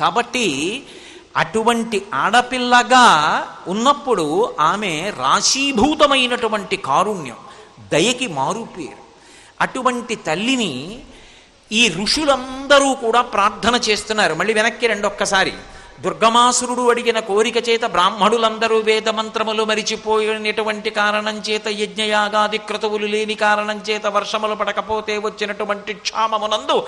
కాబట్టి అటువంటి ఆడపిల్లగా ఉన్నప్పుడు ఆమె రాశీభూతమైనటువంటి కారుణ్యం, దయకి మారుపేరు. అటువంటి తల్లిని ఈ ఋషులందరూ కూడా ప్రార్థన చేస్తున్నారు. మళ్ళీ వెనక్కి రండి ఒక్కసారి. దుర్గమాసురుడు అడిగిన కోరిక చేత బ్రాహ్మణులందరూ వేదమంత్రములు మరిచిపోయినటువంటి కారణం చేత, యజ్ఞయాగాది క్రతువులు లేని కారణం చేత, వర్షములు పడకపోతే వచ్చినటువంటి క్షామమునందు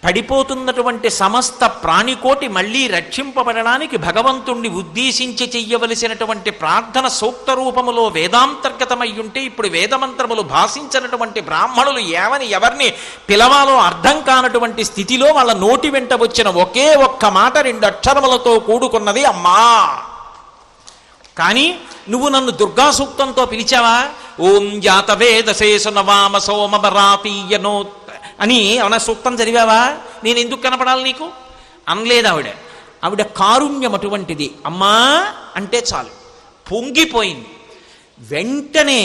పడిపోతున్నటువంటి సమస్త ప్రాణికోటి మళ్ళీ రక్షింపబడడానికి భగవంతుణ్ణి ఉద్దేశించి చెయ్యవలసినటువంటి ప్రార్థన సూక్త రూపములో వేదాంతర్గతమై ఉంటే, ఇప్పుడు వేదమంత్రములు భాషించినటువంటి బ్రాహ్మణులు ఏమని ఎవరిని పిలవాలో అర్థం కానటువంటి స్థితిలో వాళ్ళ నోటి వెంట వచ్చిన ఒకే ఒక్క మాట 2 అక్షరములతో కూడుకున్నది అమ్మా. కానీ నువ్వు నన్ను దుర్గా సూక్తంతో పిలిచావా? ఓం జాతవేదశేషు నవామ సోమరాతీయనో అని ఏమన్నా సూక్తం చదివావా? నేను ఎందుకు కనపడాలి నీకు అనలేదు ఆవిడ. ఆవిడ కారుణ్యం అటువంటిది. అమ్మా అంటే చాలు పొంగిపోయింది. వెంటనే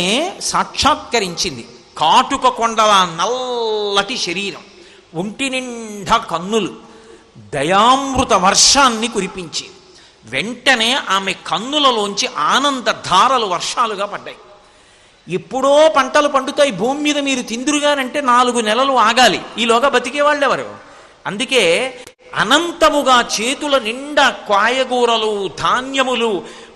సాక్షాత్కరించింది. కాటుక కొండల నల్లటి శరీరం, ఒంటి నిండా కన్నులు, దయామృత వర్షాన్ని కురిపించింది. వెంటనే ఆమె కన్నులలోంచి ఆనంద ధారలు వర్షాలుగా పడ్డాయి. ఎప్పుడో పంటలు పండుతాయి భూమి మీద, మీరు తిందురుగానంటే 4 నెలలు ఆగాలి. ఈలోగా బతికేవాళ్ళు ఎవరు? అందుకే అనంతముగా చేతుల నిండా కాయగూరలు, ధాన్యములు,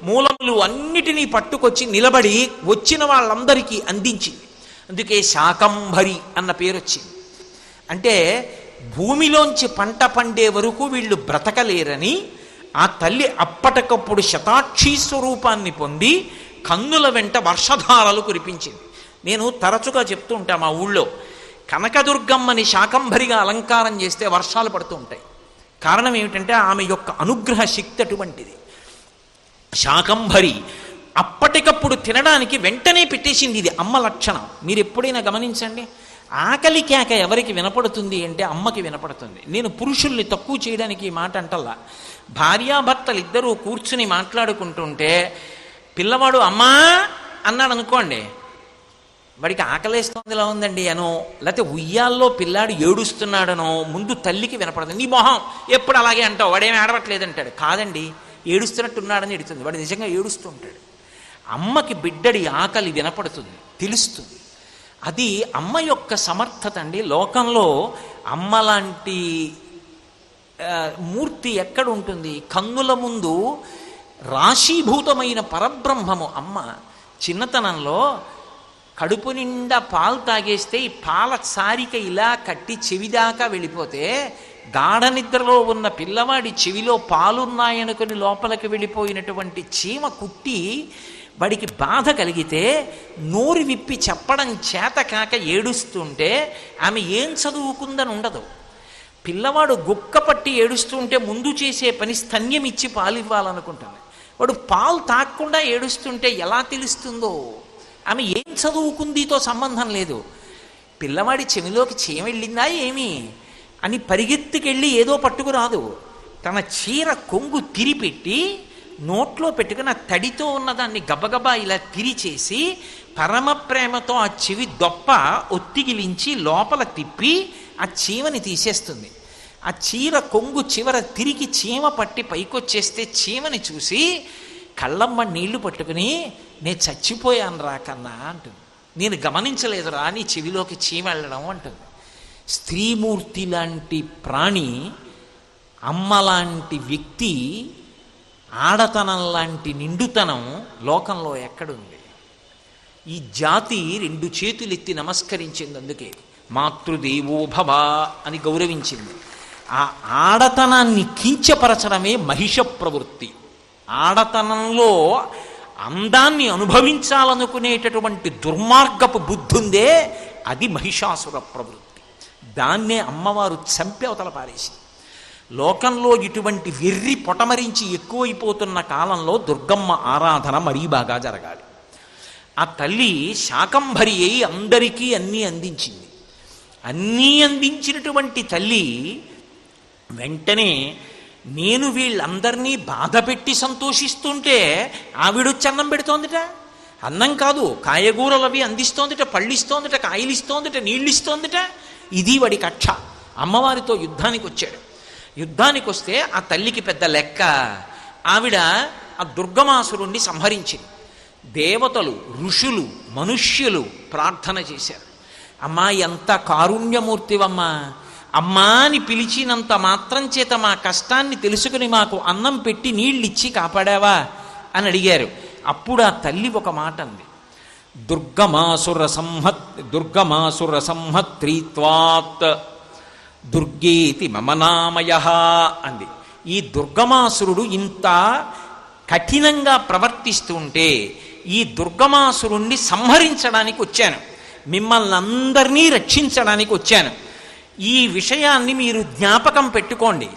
మూలములు అన్నిటినీ పట్టుకొచ్చి నిలబడి వచ్చిన వాళ్ళందరికీ అందించింది. అందుకే శాకంభరి అన్న పేరు వచ్చింది. అంటే భూమిలోంచి పంట పండే వరకు వీళ్ళు బ్రతకలేరని ఆ తల్లి అప్పటికప్పుడు శతాక్షీ స్వరూపాన్ని పొంది కన్నుల వెంట వర్షధారలు కురిపించింది. నేను తరచుగా చెప్తూ ఉంటా, మా ఊళ్ళో కనకదుర్గమ్మని శాకంభరిగా అలంకారం చేస్తే వర్షాలు పడుతూ ఉంటాయి. కారణం ఏమిటంటే ఆమె యొక్క అనుగ్రహ శక్తి అటువంటిది. శాకంభరి అప్పటికప్పుడు తినడానికి వెంటనే పెట్టేసింది. ఇది అమ్మ లక్షణం. మీరు ఎప్పుడైనా గమనించండి, ఆకలి కేక ఎవరికి వినపడుతుంది అంటే అమ్మకి వినపడుతుంది. నేను పురుషుల్ని తక్కువ చేయడానికి ఈ మాట అంటల్లా. భార్యాభర్తలు ఇద్దరూ కూర్చుని మాట్లాడుకుంటుంటే పిల్లవాడు అమ్మా అన్నాడు అనుకోండి, వాడికి ఆకలేస్తోందిలా ఉందండి అనో, లేకపోతే ఉయ్యాల్లో పిల్లాడు ఏడుస్తున్నాడనో ముందు తల్లికి వినపడుతుంది. నీ మొహం ఎప్పుడు అలాగే అంటావు, వాడేమి ఏడవట్లేదంటాడు. కాదండి, ఏడుస్తున్నట్టున్నాడని ఎడుతుంది, వాడు నిజంగా ఏడుస్తూ ఉంటాడు. అమ్మకి బిడ్డడి ఆకలి వినపడుతుంది, తెలుస్తుంది. అది అమ్మ యొక్క సమర్థత అండి. లోకంలో అమ్మలాంటి మూర్తి ఎక్కడ ఉంటుంది? కన్నుల ముందు రాశీభూతమైన పరబ్రహ్మము అమ్మ. చిన్నతనంలో కడుపు నిండా పాలు తాగేస్తే ఈ పాల సారిక ఇలా కట్టి చెవిదాకా వెళ్ళిపోతే, గాఢ నిద్రలో ఉన్న పిల్లవాడి చెవిలో పాలున్నాయనుకుని లోపలికి వెళ్ళిపోయినటువంటి చీమ కుట్టి వాడికి బాధ కలిగితే నోరు విప్పి చెప్పడం చేత కాక ఏడుస్తుంటే ఆమె ఏం చదువుకుందని ఉండదు. పిల్లవాడు గుక్క పట్టి ఏడుస్తుంటే ముందు చేసే పని స్తన్యం ఇచ్చి పాలు ఇవ్వాలనుకుంటుంది. వాడు పాలు తాగకుండా ఏడుస్తుంటే ఎలా తెలుస్తుందో? ఆమె ఏం చదువుకుందితో సంబంధం లేదు. పిల్లవాడి చెవిలోకి చీమ వెళ్ళిందా ఏమి అని పరిగెత్తుకెళ్ళి ఏదో పట్టుకురాదు. తన చీర కొంగు తిరిపెట్టి నోట్లో పెట్టుకుని ఆ తడితో ఉన్నదాన్ని గబగబా ఇలా తిరిచేసి పరమ ప్రేమతో ఆ చెవి దొప్ప ఒత్తిగిలించి లోపల తిప్పి ఆ చీమని తీసేస్తుంది. ఆ చీర కొంగు చివర తిరిగి చీమ పట్టి పైకొచ్చేస్తే చీమని చూసి కళ్ళమ్మ నీళ్లు పట్టుకుని నేను చచ్చిపోయాను రా కన్నా అంటుంది. నేను గమనించలేదురా నీ చెవిలోకి చీమ వెళ్ళడం అంటుంది. స్త్రీమూర్తి లాంటి ప్రాణి, అమ్మలాంటి వ్యక్తి, ఆడతనం లాంటి నిండుతనం లోకంలో ఎక్కడుంది? ఈ జాతి 2 చేతులెత్తి నమస్కరించింది. అందుకే మాతృదేవో భవ అని గౌరవించింది. ఆ ఆడతనాన్ని కించపరచడమే మహిష ప్రవృత్తి. ఆడతనంలో అందాన్ని అనుభవించాలనుకునేటటువంటి దుర్మార్గపు బుద్ధుందే, అది మహిషాసుర ప్రవృత్తి. దాన్నే అమ్మవారు చంపి అవతల పారేసింది. లోకంలో ఇటువంటి వెర్రి పొటమరించి ఎక్కువైపోతున్న కాలంలో దుర్గమ్మ ఆరాధన మరీ బాగా జరగాలి. ఆ తల్లి శాకంభరి అయి అందరికీ అన్నీ అందించింది. అన్నీ అందించినటువంటి తల్లి వెంటనే నేను వీళ్ళందరినీ బాధ పెట్టి సంతోషిస్తుంటే ఆవిడొచ్చి అన్నం పెడుతోందిట. అన్నం కాదు, కాయగూరలు అవి అందిస్తోందిట, పళ్ళిస్తోందిట, కాయలిస్తోందిట, నీళ్ళిస్తోందిట. ఇది వాడి కక్ష. అమ్మవారితో యుద్ధానికి వచ్చాడు. యుద్ధానికి వస్తే ఆ తల్లికి పెద్ద లెక్క. ఆవిడ ఆ దుర్గమాసురుణ్ణి సంహరించింది. దేవతలు, ఋషులు, మనుష్యులు ప్రార్థన చేశారు. అమ్మా, ఎంత కారుణ్యమూర్తివమ్మా, అమ్మా అని పిలిచినంత మాత్రం చేత మా కష్టాన్ని తెలుసుకుని మాకు అన్నం పెట్టి నీళ్ళిచ్చి కాపాడావా అని అడిగారు. అప్పుడు ఆ తల్లి ఒక మాట అంది, దుర్గమాసుర సంహత్రీత్వాత్ దుర్గేతి మమనామయః అంది. ఈ దుర్గమాసురుడు ఇంత కఠినంగా ప్రవర్తిస్తుంటే ఈ దుర్గమాసురుణ్ణి సంహరించడానికి వచ్చాను, మిమ్మల్ని అందరినీ రక్షించడానికి వచ్చాను. ఈ విషయాన్ని మీరు జ్ఞాపకం పెట్టుకోండి.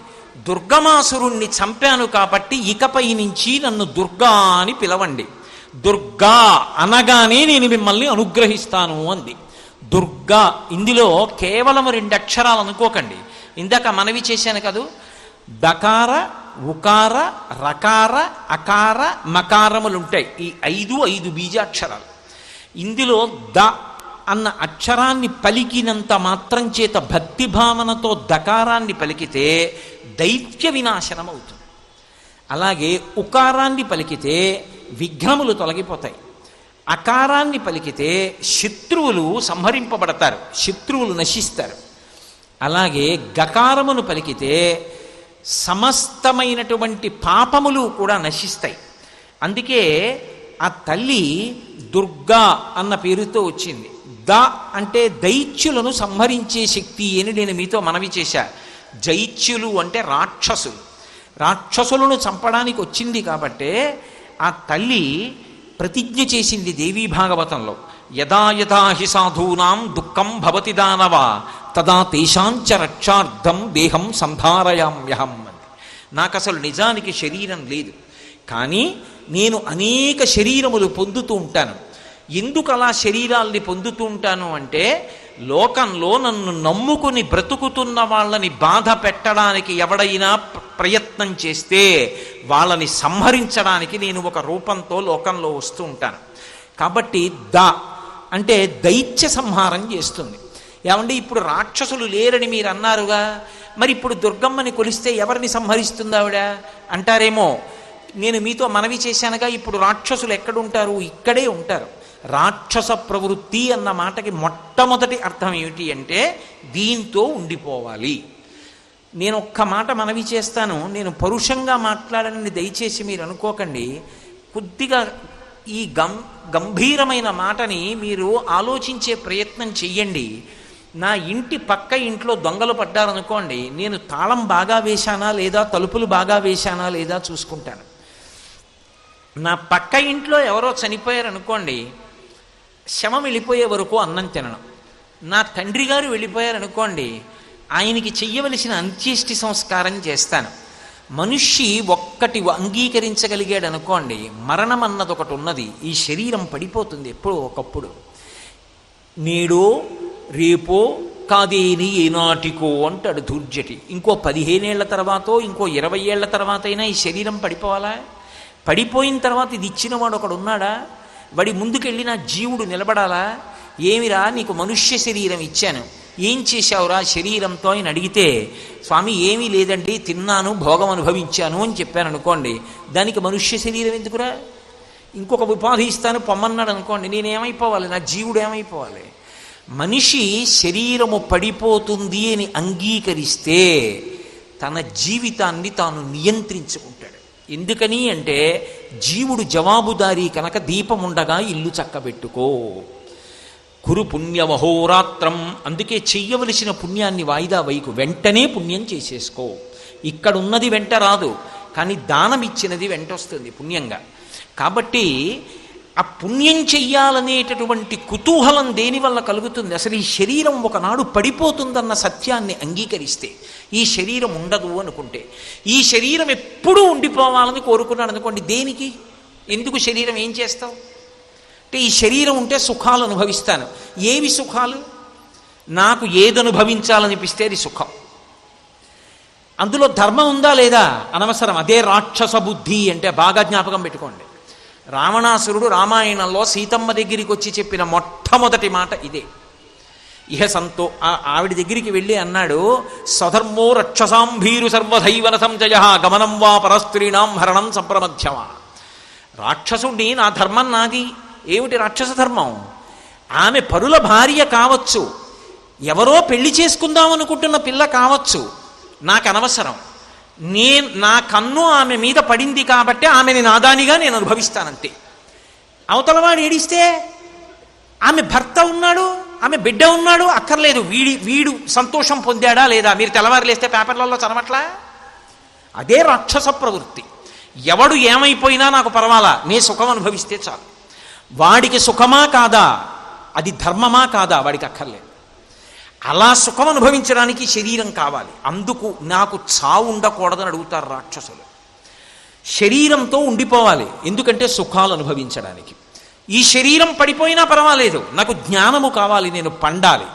దుర్గమాసురుణ్ణి చంపాను కాబట్టి ఇకపై నుంచి నన్ను దుర్గా అని పిలవండి. దుర్గా అనగానే నేను మిమ్మల్ని అనుగ్రహిస్తాను అంది. దుర్గా ఇందులో కేవలం 2 అక్షరాలు అనుకోకండి. ఇందాక మనవి చేశాను కదూ, దకార, ఉకార, రకార, అకార, మకారములు ఉంటాయి. ఈ 5 బీజాక్షరాలు. ఇందులో ద అన్న అక్షరాన్ని పలికినంత మాత్రం చేత భక్తి భావనతో దకారాన్ని పలికితే దైత్య వినాశనం అవుతుంది. అలాగే ఉకారాన్ని పలికితే విఘ్నములు తొలగిపోతాయి. అకారాన్ని పలికితే శత్రువులు సంహరింపబడతారు, శత్రువులు నశిస్తారు. అలాగే గకారమును పలికితే సమస్తమైనటువంటి పాపములు కూడా నశిస్తాయి. అందుకే ఆ తల్లి దుర్గా అన్న పేరుతో వచ్చింది. ద అంటే దైత్యులను సంహరించే శక్తి అని నేను మీతో మనవి చేశా. జైత్యులు అంటే రాక్షసులు, రాక్షసులను చంపడానికి వచ్చింది కాబట్టే ఆ తల్లి ప్రతిజ్ఞ చేసింది దేవీ భాగవతంలో, యదా యదా హి సాధూనాం దుఃఖం భవతి దానవ తదా తేషాంచ రక్షార్థం దేహం సంధారయామ్యహం అని. నాకు అసలు నిజానికి శరీరం లేదు, కానీ నేను అనేక శరీరములు పొందుతూ ఉంటాను. ఎందుకు అలా శరీరాల్ని పొందుతూ ఉంటాను అంటే, లోకంలో నన్ను నమ్ముకుని బ్రతుకుతున్న వాళ్ళని బాధ పెట్టడానికి ఎవడైనా ప్రయత్నం చేస్తే వాళ్ళని సంహరించడానికి నేను ఒక రూపంతో లోకంలో వస్తూ ఉంటాను. కాబట్టి ద అంటే దైత్య సంహారం చేస్తుంది. ఏమంటే ఇప్పుడు రాక్షసులు లేరని మీరు అన్నారుగా, మరి ఇప్పుడు దుర్గమ్మని కొలిస్తే ఎవరిని సంహరిస్తుంది ఆవిడ అంటారేమో. నేను మీతో మనవి చేశానుగా, ఇప్పుడు రాక్షసులు ఎక్కడుంటారు? ఇక్కడే ఉంటారు. రాక్షస ప్రవృత్తి అన్న మాటకి మొట్టమొదటి అర్థం ఏమిటి అంటే దీంతో ఉండిపోవాలి. నేను ఒక్క మాట మనవి చేస్తాను, నేను పరుషంగా మాట్లాడనని దయచేసి మీరు అనుకోకండి. కొద్దిగా ఈ గంభీరమైన మాటని మీరు ఆలోచించే ప్రయత్నం చెయ్యండి. నా ఇంటి పక్క ఇంట్లో దొంగలు పడ్డారనుకోండి, నేను తాళం బాగా వేశానా లేదా, తలుపులు బాగా వేశానా లేదా చూసుకుంటాను. నా పక్క ఇంట్లో ఎవరో చనిపోయారనుకోండి, శవం వెళ్ళిపోయే వరకు అన్నం తినడం. నా తండ్రి గారు వెళ్ళిపోయారనుకోండి, ఆయనకి చెయ్యవలసిన అంత్యేష్టి సంస్కారం చేస్తాను. మనిషి ఒక్కటి అంగీకరించగలిగాడు అనుకోండి, మరణం అన్నది ఒకటి ఉన్నది. ఈ శరీరం పడిపోతుంది ఎప్పుడో ఒకప్పుడు. నేడో రేపో కాదేని ఏనాటికో అంటాడు ధూర్జటి. ఇంకో 15 ఏళ్ల తర్వాతో ఇంకో 20 ఏళ్ల తర్వాత అయినా ఈ శరీరం పడిపోవాలా? పడిపోయిన తర్వాత ఇది ఇచ్చినవాడు ఒకడు ఉన్నాడా? వాడి ముందుకెళ్ళి నా జీవుడు నిలబడాలా? ఏమిరా నీకు మనుష్య శరీరం ఇచ్చాను, ఏం చేశావురా శరీరంతో అని అడిగితే, స్వామి ఏమీ లేదండి, తిన్నాను, భోగం అనుభవించాను అని చెప్పాను అనుకోండి, దానికి మనుష్య శరీరం ఎందుకురా? ఇంకొక ఉపాధి ఇస్తాను పొమ్మన్నాడు అనుకోండి, నేనేమైపోవాలి? నా జీవుడు ఏమైపోవాలి? మనిషి శరీరము పడిపోతుంది అని అంగీకరిస్తే తన జీవితాన్ని తాను నియంత్రించుకుంటాడు. ఎందుకని అంటే జీవుడు జవాబుదారీ కనుక దీపం ఉండగా ఇల్లు చక్కబెట్టుకో. కురు పుణ్యమహోరాత్రం, అందుకే చెయ్యవలసిన పుణ్యాన్ని వాయిదా వైకు, వెంటనే పుణ్యం చేసేసుకో. ఇక్కడున్నది వెంట రాదు, కానీ దానం ఇచ్చినది వెంట వస్తుంది పుణ్యంగా. కాబట్టి ఆ పుణ్యం చెయ్యాలనేటటువంటి కుతూహలం దేనివల్ల కలుగుతుంది? అసలు ఈ శరీరం ఒకనాడు పడిపోతుందన్న సత్యాన్ని అంగీకరిస్తే, ఈ శరీరం ఉండదు అనుకుంటే, ఈ శరీరం ఎప్పుడూ ఉండిపోవాలని కోరుకున్నాడు అనుకోండి, దేనికి? ఎందుకు శరీరం? ఏం చేస్తావు అంటే, ఈ శరీరం ఉంటే సుఖాలు అనుభవిస్తాను. ఏవి సుఖాలు? నాకు ఏది అనుభవించాలనిపిస్తే అది సుఖం. అందులో ధర్మం ఉందా లేదా అనవసరం. అదే రాక్షస బుద్ధి అంటే. బాగా జ్ఞాపకం పెట్టుకోండి, రావణాసురుడు రామాయణంలో సీతమ్మ దగ్గరికి వచ్చి చెప్పిన మొట్టమొదటి మాట ఇదే. ఇహ సంతో ఆవిడ దగ్గరికి వెళ్ళి అన్నాడు, స్వధర్మో రక్షసాం భీరు సర్వధైవన సంజయ గమనం వా పరస్త్రీణాం హరణం సంప్రమధ్యమా. రాక్షసుడిని, నా ధర్మం నాది. ఏమిటి రాక్షస ధర్మం? ఆమె పరుల భార్య కావచ్చు, ఎవరో పెళ్లి చేసుకుందామనుకుంటున్న పిల్ల కావచ్చు, నాకు అనవసరం. నా కన్ను ఆమె మీద పడింది కాబట్టి ఆమెని నాదానిగా నేను అనుభవిస్తానంతే. అవతలవాడు ఏడిస్తే ఆమె భర్త ఉన్నాడు, ఆమె బిడ్డ ఉన్నాడు, అక్కర్లేదు, వీడు సంతోషం పొందాడా లేదా మీరు తెల్లవారులేస్తే పేపర్లలో చదవట్లా? అదే రాక్షస ప్రవృత్తి. ఎవడు ఏమైపోయినా నాకు పర్వాలా, నే సుఖం అనుభవిస్తే చాలు. వాడికి సుఖమా కాదా, అది ధర్మమా కాదా, వాడికి అక్కర్లేదు. అలా సుఖం అనుభవించడానికి శరీరం కావాలి. అందుకు నాకు చావు ఉండకూడదని అడుగుతారు రాక్షసులు. శరీరంతో ఉండిపోవాలి, ఎందుకంటే సుఖాలు అనుభవించడానికి. ఈ శరీరం పడిపోయినా పర్వాలేదు, నాకు జ్ఞానము కావాలి, నేను పండాలి.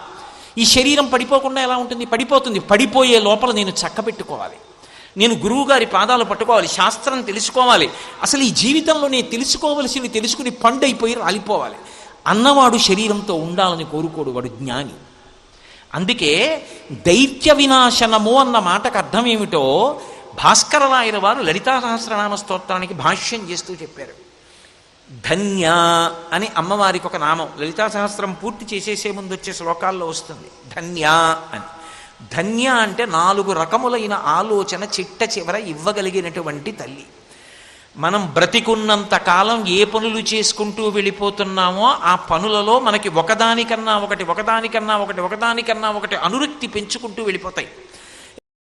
ఈ శరీరం పడిపోకుండా ఎలా ఉంటుంది? పడిపోతుంది. పడిపోయే లోపల నేను చక్కబెట్టుకోవాలి, నేను గురువుగారి పాదాలు పట్టుకోవాలి, శాస్త్రం తెలుసుకోవాలి. అసలు ఈ జీవితంలో నేను తెలుసుకోవలసింది తెలుసుకుని పండైపోయి రాలిపోవాలి అన్నవాడు శరీరంతో ఉండాలని కోరుకోడు, వాడు జ్ఞాని. అందుకే దైత్య వినాశనము అన్న మాటకు అర్థం ఏమిటో భాస్కరరాయల వారు లలితా సహస్రనామ స్తోత్రానికి భాష్యం చేస్తూ చెప్పారు. ధన్య అని అమ్మవారికి ఒక నామం. లలితా సహస్రం పూర్తి చేసేసే ముందు వచ్చే శ్లోకాల్లో వస్తుంది ధన్య అని. ధన్య అంటే 4 రకములైన ఆలోచన చిట్ట చివర ఇవ్వగలిగినటువంటి తల్లి. మనం బ్రతికున్నంత కాలం ఏ పనులు చేసుకుంటూ వెళ్ళిపోతున్నామో ఆ పనులలో మనకి ఒకదానికన్నా ఒకటి అనురక్తి పెంచుకుంటూ వెళ్ళిపోతాయి.